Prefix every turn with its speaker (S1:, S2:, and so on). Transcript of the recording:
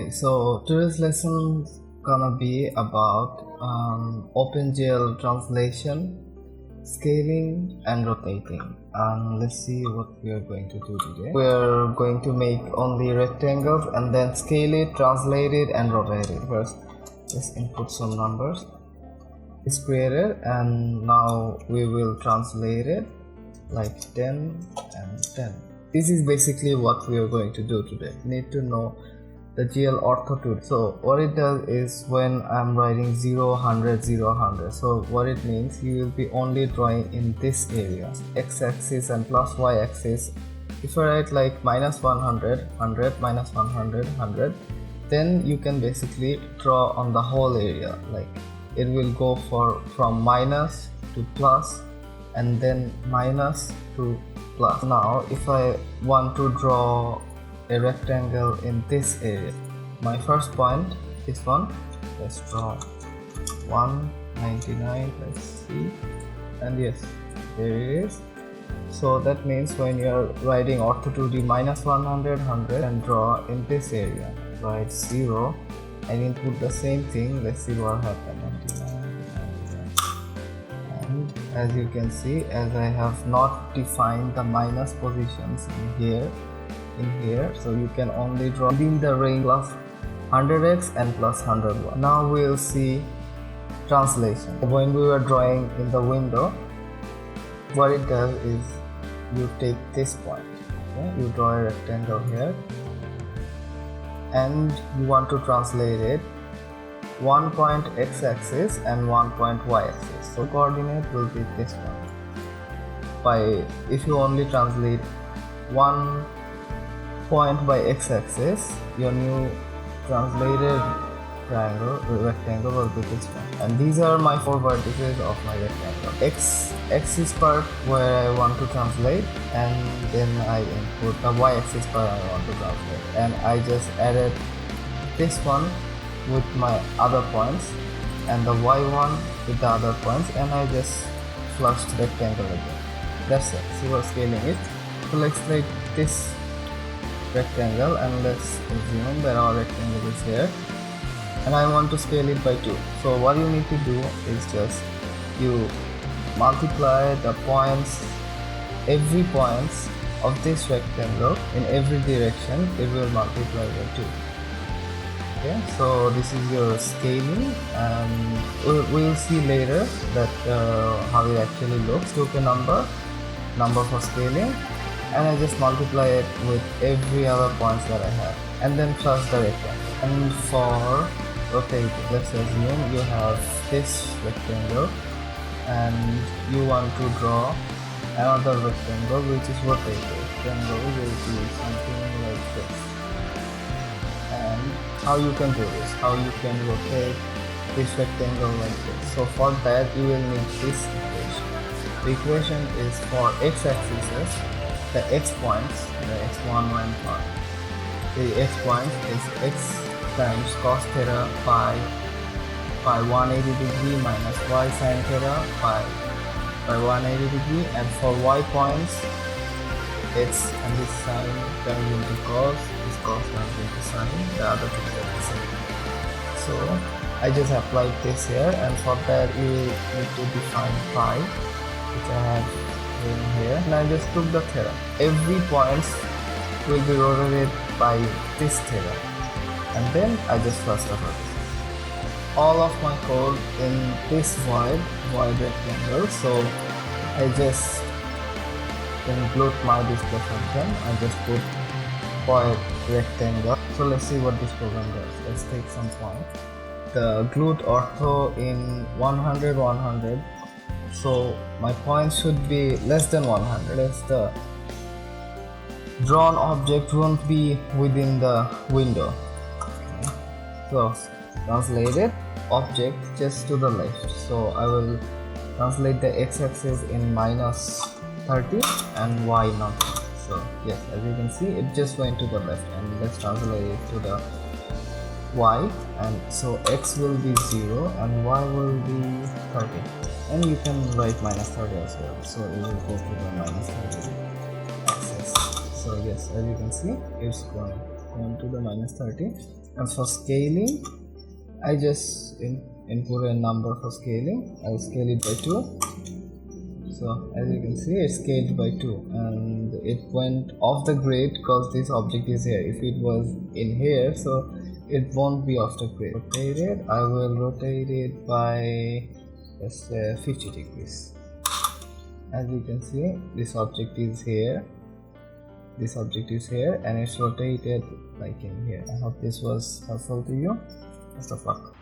S1: Okay, so today's lesson gonna be about OpenGL translation, scaling and rotating. And let's see what we are going to do today. We are going to make only rectangles and then scale it, translate it and rotate it. First, just input some numbers. It's created and now we will translate it like 10 and 10. This is basically what we are going to do today. You need to know the gluortho2d. So what it does is when I'm writing 0, 100, 0, 100. So what it means, you will be only drawing in this area, x-axis and plus y-axis. If I write like minus 100, 100, minus 100, 100, then you can basically draw on the whole area. Like it will go from minus to plus and then minus to plus. Now if I want to draw a rectangle in this area, my first point, this one, let's draw 199, let's see, and yes, there it is. So that means when you're writing ortho2d minus 100, 100 and draw in this area, write 0 and input the same thing. Let's see what happens. 99, and as you can see, as I have not defined the minus positions in here, so you can only draw within the range plus 100x and plus 100y. Now we'll see translation. When we were drawing in the window, what it does is you take this point, okay? You draw a rectangle here and you want to translate it 1 point x-axis and 1 point y-axis. So coordinate will be this one. If you only translate 1 point by x-axis, your new translated rectangle will be this one. And these are my 4 vertices of my rectangle. X-axis part where I want to translate, and then I input the y-axis part I want to translate. And I just added this one with my other points and the y one with the other points, and I just flushed rectangle again. That's it. See what scaling is. So let's take this rectangle and let's assume that our rectangle is here and I want to scale it by 2. So what you need to do is just you multiply the points, every points of this rectangle in every direction, it will multiply by 2. Okay, so this is your scaling, and we'll see later that how it actually looks. Took a number for scaling, and I just multiply it with every other points that I have, and then plus the rectangle. And for rotating, let's assume you have this rectangle and you want to draw another rectangle which is rotated. Rectangle will be something like this. And how you can do this, how you can rotate this rectangle like this. So for that you will need this equation. The equation is for x-axis, the x points, the x1 and 1. The x point is x times cos theta by 180 degree minus y sin theta by 180 degree, and for y points, it's and this sine turns into cos, this cos turns into sine, the other things are the same. So I just applied this here, and for that you need to define phi, which I have in here, and I just took the theta. Every points will be rotated by this theta, and then I just flushed the vertices. All of my code in this void rectangle, so I just include my display function. I just put void rectangle. So let's see what this program does. Let's take some point. The gluortho in 100, 100. So my points should be less than 100. Less the drawn object won't be within the window. Okay. So translate it, object just to the left. So I will translate the x-axis in minus 30 and y nothing. So yes, as you can see, it just went to the left, and let's translate it to the y, and so x will be 0 and y will be 30, and you can write minus 30 as well, so it will go to the minus 30 axis. So yes, as you can see, it's going 1 to the minus 30. And for scaling, I just input a number for scaling. I'll scale it by 2. So as you can see, it's scaled by 2, and it went off the grid because this object is here. If it was in here, so it won't be off the grid. Rotate it. I will rotate it by just 50 degrees. As you can see, this object is here. This object is here, and it's rotated like in here. I hope this was helpful to you. Best of luck.